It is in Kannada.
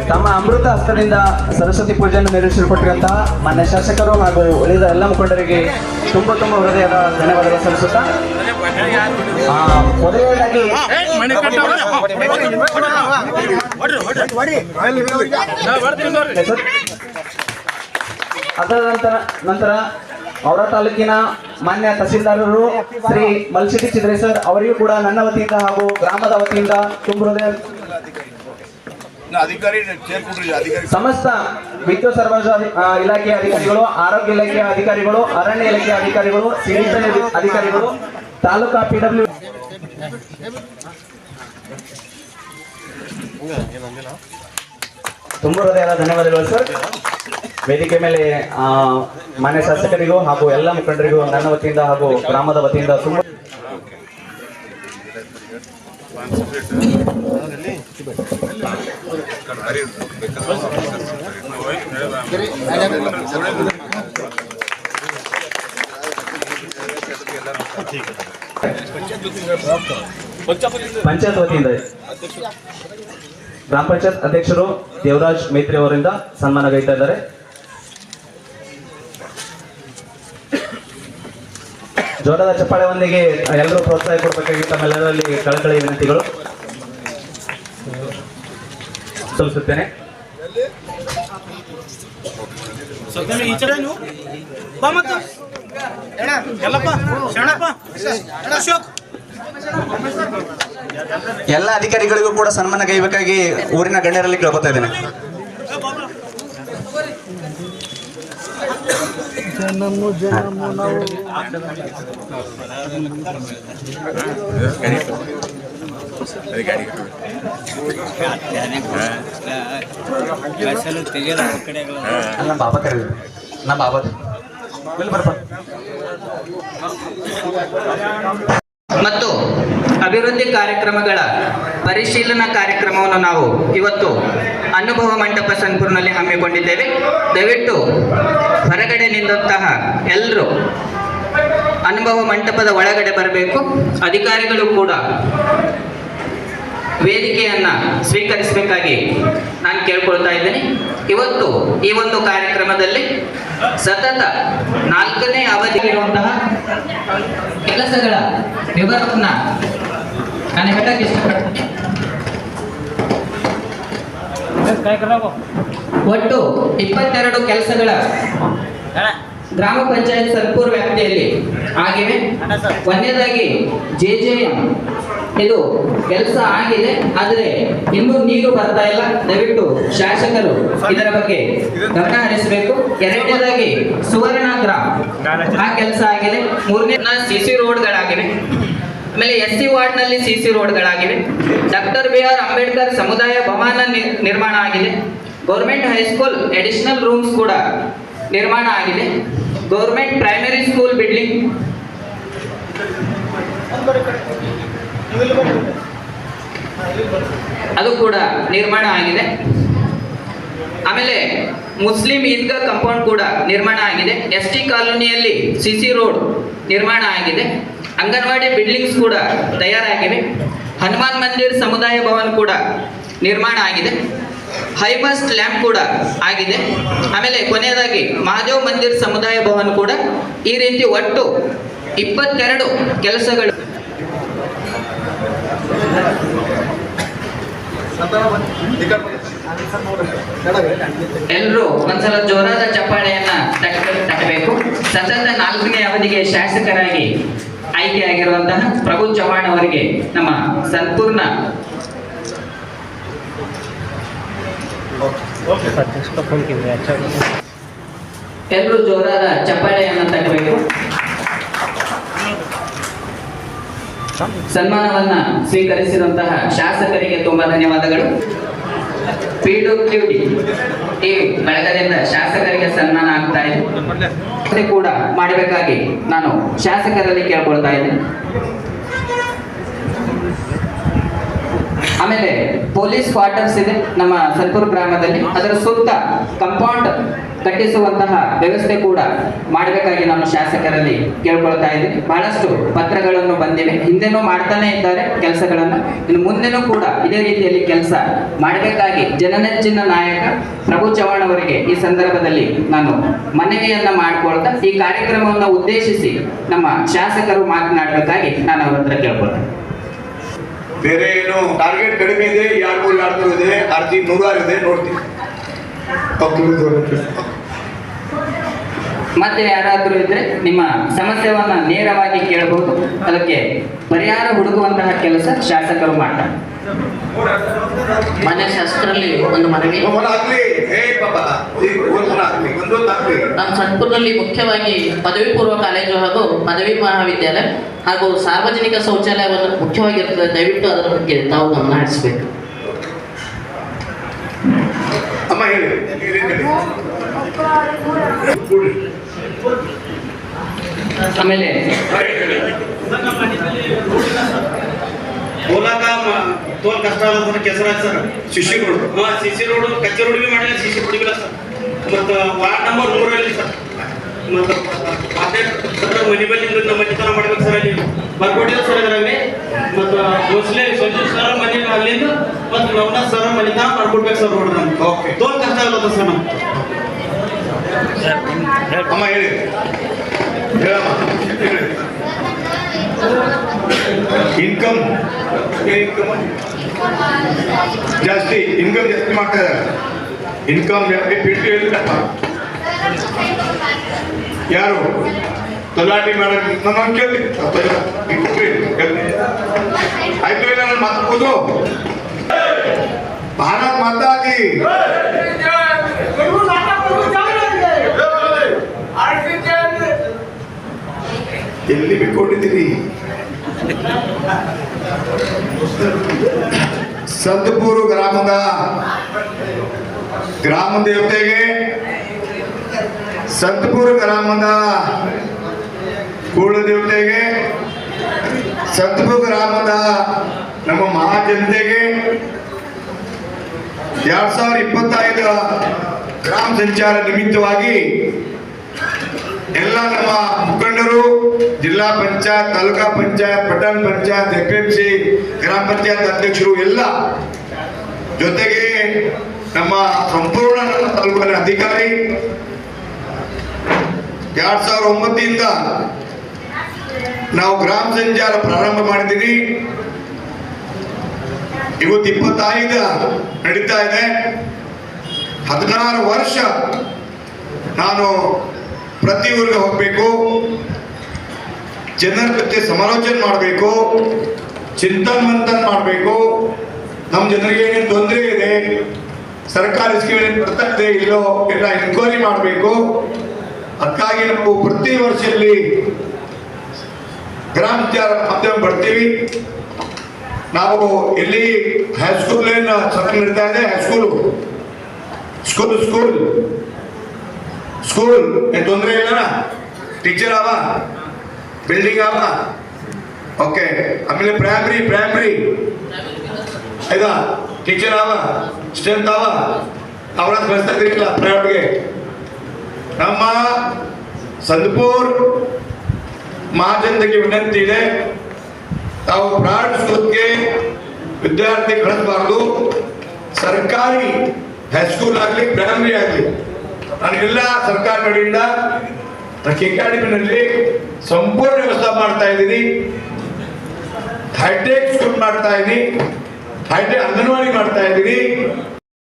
ತಮ್ಮ ಅಮೃತ ಹಸ್ತದಿಂದ ಸರಸ್ವತಿ ಪೂಜೆಯನ್ನು ನೆರವೇರಿಸಿಕೊಟ್ಟಿರುವಂತಹ ಮಾನ್ಯ ಶಾಸಕರು ಹಾಗೂ ಉಳಿದ ಎಲ್ಲ ಮುಖಂಡರಿಗೆ ತುಂಬ ಹೃದಯದ ಧನ್ಯವಾದಗಳು ಸಲ್ಲಿಸುತ್ತಾ ಮೊದಲನೇದಾಗಿ ಅದರ ನಂತರ ಔರಾ ತಾಲೂಕಿನ ಮಾನ್ಯ ತಹಸೀಲ್ದಾರರು ಶ್ರೀ ಮಲ್ಸಿಟಿ ಚಿದ್ರೆ ಸರ್ ಅವರಿಗೂ ಕೂಡ ನನ್ನ ವತಿಯಿಂದ ಹಾಗೂ ಗ್ರಾಮದ ವತಿಯಿಂದ ತುಂಬ ಹೃದಯ ಸಮಸ್ತ ವಿದ್ಯುತ್ ಸರಬರಾಜು ಇಲಾಖೆಯ ಅಧಿಕಾರಿಗಳು, ಆರೋಗ್ಯ ಇಲಾಖೆಯ ಅಧಿಕಾರಿಗಳು, ಅರಣ್ಯ ಇಲಾಖೆಯ ಅಧಿಕಾರಿಗಳು, ಸಿಡಿಪಿಯ ಅಧಿಕಾರಿಗಳು, ತಾಲೂಕಾ PW ತುಂಬ ಹೃದಯದ ಧನ್ಯವಾದಗಳು ಸರ್. ವೇದಿಕೆ ಮೇಲೆ ಮಾನ್ಯ ಶಾಸಕರಿಗೂ ಹಾಗೂ ಎಲ್ಲ ಮುಖಂಡರಿಗೂ ನನ್ನ ವತಿಯಿಂದ ಹಾಗೂ ಗ್ರಾಮದ ವತಿಯಿಂದ ತುಂಬ ಪಂಚಾಯತ್ ವತಿಯಿಂದ ಗ್ರಾಮ ಪಂಚಾಯತ್ ಅಧ್ಯಕ್ಷರು ದೇವರಾಜ್ ಮೈತ್ರಿ ಅವರಿಂದ ಸನ್ಮಾನಗೈತಾ ಇದ್ದಾರೆ. ಜೋರಾದ ಚಪ್ಪಾಳೆಯೊಂದಿಗೆ ಎಲ್ಲರೂ ಪ್ರೋತ್ಸಾಹ ಕೊಡಬೇಕಾಗಿ ತಮ್ಮೆಲ್ಲರಲ್ಲಿ ಕಳಕಳಿ ವಿನಂತಿಗಳು ಸಲ್ಲಿಸುತ್ತೇನೆ. ಎಲ್ಲ ಅಧಿಕಾರಿಗಳಿಗೂ ಕೂಡ ಸನ್ಮಾನ ಗೈಬೇಕಾಗಿ ಊರಿನ ಗಣ್ಯರಲ್ಲಿ ಕೇಳ್ಕೊತಾ ಇದ್ದೇನೆ. ಬಾಬಾ ಕರೀ ನಾ ಬಾಬಾ ಮತ್ತು ಅಭಿವೃದ್ಧಿ ಕಾರ್ಯಕ್ರಮಗಳ ಪರಿಶೀಲನಾ ಕಾರ್ಯಕ್ರಮವನ್ನು ನಾವು ಇವತ್ತು ಅನುಭವ ಮಂಟಪ ಸನ್ಪುರ್ನಲ್ಲಿ ಹಮ್ಮಿಕೊಂಡಿದ್ದೇವೆ. ದಯವಿಟ್ಟು ಹೊರಗಡೆ ನಿಂತಹ ಎಲ್ಲರೂ ಅನುಭವ ಮಂಟಪದ ಒಳಗಡೆ ಬರಬೇಕು. ಅಧಿಕಾರಿಗಳು ಕೂಡ ವೇದಿಕೆಯನ್ನ ಸ್ವೀಕರಿಸಬೇಕಾಗಿ ನಾನು ಕೇಳ್ಕೊಳ್ತಾ ಇದ್ದೇನೆ. ಇವತ್ತು ಈ ಒಂದು ಕಾರ್ಯಕ್ರಮದಲ್ಲಿ ಸತತ 4ನೇ ಅವಧಿಯಿರುವಂತಹ ಕೆಲಸಗಳ ವಿವರವನ್ನ ನಾನು ಹೇಳಕ್ಕೆ ಇಷ್ಟಪಡ್ತೀನಿ. ಒಟ್ಟು 22 ಕೆಲಸಗಳ ಗ್ರಾಮ ಪಂಚಾಯತ್ ಸನ್ಪುರ್ ವ್ಯಾಪ್ತಿಯಲ್ಲಿ ಆಗಿವೆ. ಒಂದನೇದಾಗಿ JJM ಇದು ಕೆಲಸ ಆಗಿದೆ, ಆದರೆ ಇನ್ನೂ ನೀರು ಬರ್ತಾ ಇಲ್ಲ. ದಯವಿಟ್ಟು ಶಾಸಕರು ಇದರ ಬಗ್ಗೆ ಗಮನ ಹರಿಸಬೇಕು. ಎರಡನೇದಾಗಿ ಸುವರ್ಣ ಗ್ರಾಮ ಆ ಕೆಲಸ ಆಗಿದೆ. ಮೂರನೇ CC ರೋಡ್ಗಳಾಗಿವೆ. ಆಮೇಲೆ SC ವಾರ್ಡ್ನಲ್ಲಿ CC ರೋಡ್ಗಳಾಗಿವೆ. ಡಾಕ್ಟರ್ BR ಅಂಬೇಡ್ಕರ್ ಸಮುದಾಯ ಭವನ ನಿರ್ಮಾಣ ಆಗಿದೆ. ಗೌರ್ಮೆಂಟ್ ಹೈಸ್ಕೂಲ್ ಅಡಿಷನಲ್ ರೂಮ್ಸ್ ಕೂಡ ನಿರ್ಮಾಣ ಆಗಿದೆ. ಗೌರ್ಮೆಂಟ್ ಪ್ರೈಮರಿ ಸ್ಕೂಲ್ ಬಿಲ್ಡಿಂಗ್ ಅದು ಕೂಡ ನಿರ್ಮಾಣ ಆಗಿದೆ. ಆಮೇಲೆ ಮುಸ್ಲಿಂ ಈದ್ಗಾ ಕಾಂಪೌಂಡ್ ಕೂಡ ನಿರ್ಮಾಣ ಆಗಿದೆ. ST ಕಾಲೋನಿಯಲ್ಲಿ CC ರೋಡ್ ನಿರ್ಮಾಣ ಆಗಿದೆ. ಅಂಗನವಾಡಿ ಬಿಲ್ಡಿಂಗ್ಸ್ ಕೂಡ ತಯಾರಾಗಿವೆ. ಹನುಮಾನ್ ಮಂದಿರ್ ಸಮುದಾಯ ಭವನ ಕೂಡ ನಿರ್ಮಾಣ ಆಗಿದೆ. ಹೈಮಸ್ಟ್ ಲ್ಯಾಂಪ್ ಕೂಡ ಆಗಿದೆ. ಆಮೇಲೆ ಕೊನೆಯದಾಗಿ ಮಹಾದೇವ್ ಮಂದಿರ್ ಸಮುದಾಯ ಭವನ ಕೂಡ. ಈ ರೀತಿ ಒಟ್ಟು 22 ಕೆಲಸಗಳು. ಎಲ್ಲರೂ ಒಂದ್ಸಲ ಜೋರಾದ ಚಪ್ಪಾಳೆಯನ್ನ ತಟ್ಟಬೇಕು. ಸತತ 4ನೇ ಅವಧಿಗೆ ಶಾಸಕರಾಗಿ ಆಯ್ಕೆಯಾಗಿರುವಂತಹ ಪ್ರಭು ಚವ್ಹಾಣ್ ಅವರಿಗೆ ನಮ್ಮ ಸಂಪೂರ್ಣ ಎಲ್ಲರೂ ಜೋರಾದ ಚಪ್ಪಾಳೆಯನ್ನು ತಟ್ಟಬೇಕು. ಸನ್ಮಾನವನ್ನ ಸ್ವೀಕರಿಸಿದಂತಹ ಶಾಸಕರಿಗೆ ತುಂಬಾ ಧನ್ಯವಾದಗಳು. PWD ಈ ಬಳಗದಿಂದ ಶಾಸಕರಿಗೆ ಸನ್ಮಾನ ಆಗ್ತಾ ಇದೆ ಕೂಡ ಮಾಡಬೇಕಾಗಿ ನಾನು ಶಾಸಕರಲ್ಲಿ ಕೇಳ್ಕೊಳ್ತಾ ಇದ್ದೇನೆ. ಆಮೇಲೆ ಪೊಲೀಸ್ ಕ್ವಾರ್ಟರ್ಸ್ ಇದೆ ನಮ್ಮ ಸಲ್ಪುರ್ ಗ್ರಾಮದಲ್ಲಿ. ಅದರ ಸುತ್ತ ಕಂಪೌಂಡ್ ಕಟ್ಟಿಸುವಂತಹ ವ್ಯವಸ್ಥೆ ಕೂಡ ಮಾಡಬೇಕಾಗಿ ನಾನು ಶಾಸಕರಲ್ಲಿ ಕೇಳ್ಕೊಳ್ತಾ ಇದ್ದೀನಿ. ಬಹಳಷ್ಟು ಪತ್ರಗಳನ್ನು ಬಂದಿವೆ, ಹಿಂದೆನೂ ಮಾಡ್ತಾನೆ ಇದ್ದಾರೆ ಕೆಲಸಗಳನ್ನು, ಇನ್ನು ಮುಂದೆನೂ ಕೂಡ ಇದೇ ರೀತಿಯಲ್ಲಿ ಕೆಲಸ ಮಾಡಬೇಕಾಗಿ ಜನನೆಚ್ಚಿನ ನಾಯಕ ಪ್ರಭು ಚವ್ಹಾಣ್ ಅವರಿಗೆ ಈ ಸಂದರ್ಭದಲ್ಲಿ ನಾನು ಮನವಿಯನ್ನ ಮಾಡಿಕೊಳ್ತಾ ಈ ಕಾರ್ಯಕ್ರಮವನ್ನು ಉದ್ದೇಶಿಸಿ ನಮ್ಮ ಶಾಸಕರು ಮಾತನಾಡಬೇಕಾಗಿ ನಾನು ಅವ್ರ ಹತ್ರ ಕೇಳ್ಕೊಳ್ತೇನೆ. ಬೇರೆ ಏನು ಟಾರ್ಗೆಟ್ ಕಡಿಮೆ ಇದೆ, 200 ಇದೆ, ಅರ್ಜಿ 100 ಇದೆ, ನೋಡ್ತೀವಿ. ಮತ್ತೆ ಯಾರಾದ್ರೂ ಇದ್ರೆ ನಿಮ್ಮ ಸಮಸ್ಯೆವನ್ನ ನೇರವಾಗಿ ಕೇಳಬಹುದು, ಅದಕ್ಕೆ ಪರಿಹಾರ ಹುಡುಕುವಂತಹ ಕೆಲಸ ಶಾಸಕರು ಮಾಡ್ತಾರೆ. ಮಾನ್ಯ ಶಾಸಕರಲ್ಲಿ ಒಂದು ಮನವಿ. ನಮ್ಮ ಸನ್ಪುರ್ನಲ್ಲಿ ಮುಖ್ಯವಾಗಿ ಪದವಿ ಪೂರ್ವ ಕಾಲೇಜು ಹಾಗೂ ಪದವಿ ಮಹಾವಿದ್ಯಾಲಯ ಹಾಗೂ ಸಾರ್ವಜನಿಕ ಶೌಚಾಲಯವನ್ನು ಮುಖ್ಯವಾಗಿರುತ್ತದೆ. ದಯವಿಟ್ಟು ಅದರ ಬಗ್ಗೆ ತಾವು ಗಮನ ಹರಿಸಬೇಕು. ಅಮ್ಮ ಹೇಳಿ. ಆಮೇಲೆ ಹೋಲಾಕ ತೋಲ್ ಕಷ್ಟ ಆಗದ ಕೆಸರ ಸರ್. ಶಿಶಿ ರೋಡ್ ಸಿಸಿ ರೋಡ್ ಕಚ್ಚೆ ರೋಡ್ ಬಿ ಮಾಡಿಲ್ಲ, ಸಿಸಿ ರೋಡ್ ಬಿಲ್ಲ ಸರ್. ಮತ್ತು ವಾರ್ಡ್ ನಂಬರ್ 3 ಅಲ್ಲಿ ಸರ್. ಮತ್ತು ಸರ್ ಮನೆ ಬಲ್ಲಿಂದ ನಮ್ಮ ಮನೆತನ ಮಾಡ್ಬೇಕು ಸರ್. ಅಲ್ಲಿ ಬರ್ಕೊಟ್ಟಿಲ್ಲ ಸರ್ ಅದರಲ್ಲಿ. ಮತ್ತು ಭೋಸ್ಲೆ ಸಂಜು ಸರ್ ಮನೆ ಅಲ್ಲಿಂದ ಮತ್ತು ನವನಾಥ್ ಸರ್ ಮನೆತನ ಮಾಡ್ಕೊಡ್ಬೇಕು ಸರ್ ರೋಡ್ ನಮ್ಗೆ. ಓಕೆ. ತೋಲ್ ಕಷ್ಟ ಆಗಲ್ಲ ಸರ್ ನಮ್ಗೆ. ಅಮ್ಮ ಹೇಳಿ. ಹೇಳಮ್ಮ ಹೇಳಿ. ಇನ್ಕಮ್ ಜಾಸ್ತಿ ಮಾಡ್ತಾ ಇದ್ದಾರೆ. ಇನ್ಕಮ್ ಹೇಳಿಲ್ಲಪ್ಪ ಯಾರು ತಲಾಟಿ ಮಾಡಕ್ಕೆ ನಾನು ಕೇಳಿ ಆಯ್ತು ಇಲ್ಲ ನಾನು ಮಾತಾಡ್ಬೋದು. ಭಾರತ್ ಮಾತಾ ಕಿ ಎಲ್ಲಿ ಬಿಟ್ಕೊಂಡಿದ್ದೀರಿ? ಸಂತಪುರ ಗ್ರಾಮದ ಗ್ರಾಮ ದೇವತೆಗೆ, ಸಂತಪುರ ಗ್ರಾಮದ ಕುಲ ದೇವತೆಗೆ, ಸಂತಪುರ ಗ್ರಾಮದ ನಮ್ಮ ಮಹಾಜನತೆಗೆ 2025 ಗ್ರಾಮ ಸಂಚಾರ ನಿಮಿತ್ತವಾಗಿ ಎಲ್ಲ ನಮ್ಮ ಮುಖಂಡರು, ಜಿಲ್ಲಾ ಪಂಚಾಯತ್, ತಾಲೂಕಾ ಪಂಚಾಯತ್, ಪಟ್ಟಣ ಪಂಚಾಯತ್, FMC, ಗ್ರಾಮ ಪಂಚಾಯತ್ ಅಧ್ಯಕ್ಷರು ಎಲ್ಲ ಜೊತೆಗೆ ನಮ್ಮ ಸಂಪೂರ್ಣ ತಾಲೂಕಿನ ಅಧಿಕಾರಿ 2009 ನಾವು ಗ್ರಾಮ ಸಂಚಾರ ಪ್ರಾರಂಭ ಮಾಡಿದ್ದೀವಿ. ಇವತ್ತು 25 ನಡೀತಾ ಇದೆ. 16 ವರ್ಷ ನಾನು ಪ್ರತಿ ಊರಿಗೆ ಹೋಗಬೇಕು, ಜನರ ಜೊತೆ ಸಮಾಲೋಚನೆ ಮಾಡಬೇಕು, ಚಿಂತನ್ ಮಂಥನ್ ಮಾಡಬೇಕು. ನಮ್ಮ ಜನರಿಗೆ ಏನೇನು ತೊಂದರೆ ಇದೆ, ಸರ್ಕಾರಿ ಸ್ಕೀಮ್ ಏನು ಬರ್ತಾ ಇದೆ ಇಲ್ಲೋ ಎಲ್ಲ ಎನ್ಕ್ವೈರಿ ಮಾಡಬೇಕು. ಅದಕ್ಕಾಗಿ ನಾವು ಪ್ರತಿ ವರ್ಷದಲ್ಲಿ ಗ್ರಾಮ ಸಂಚಾರ ಮಾಧ್ಯಮ ಬರ್ತೀವಿ. ನಾವು ಎಲ್ಲಿ ಹೈಸ್ಕೂಲ್ ಏನು ಸಭೆ ನಡೀತಾ ಇದೆ, ಹೈಸ್ಕೂಲ್ ಸ್ಕೂಲ್ ಏನು ತೊಂದರೆ ಇಲ್ಲ, ಟೀಚರ್ ಅವ, ಬಿಲ್ಡಿಂಗ್ ಅವ, ಓಕೆ. ಆಮೇಲೆ ಪ್ರೈಮರಿ ಆಯ್ತಾ, ಟೀಚರ್ ಅವ, ಸ್ಟ್ರೆಂತ್ ಅವ, ಅವರ ಕಳಿಸ್ತಾ ಇದ್ರಿಲ್ಲ ಪ್ರೈವೇಟ್ಗೆ. ನಮ್ಮ ಸಂತಪುರ್ ಮಹಾಜನತೆಗೆ ವಿನಂತಿ ಇದೆ, ತಾವು ಪ್ರೈವೇಟ್ ಸ್ಕೂಲ್ಗೆ ವಿದ್ಯಾರ್ಥಿ ಕಳಿಸಬಾರ್ದು. ಸರ್ಕಾರಿ ಹೈಸ್ಕೂಲ್ ಆಗಲಿ, ಪ್ರೈಮರಿ ಆಗಲಿ, ನಾನೆಲ್ಲ ಸರ್ಕಾರ ಕಡೆಯಿಂದ ಅಕಾಡೆಮಿನಲ್ಲಿ ಸಂಪೂರ್ಣ ವ್ಯವಸ್ಥೆ ಮಾಡ್ತಾ ಇದ್ದೀನಿ. ಹೈಟೆಕ್ ಸ್ಕೂಲ್ ಮಾಡ್ತಾ ಇದ್ದೀನಿ, ಹೈಟೆಕ್ ಅಂಗನವಾಡಿ ಮಾಡ್ತಾ ಇದ್ದೀನಿ.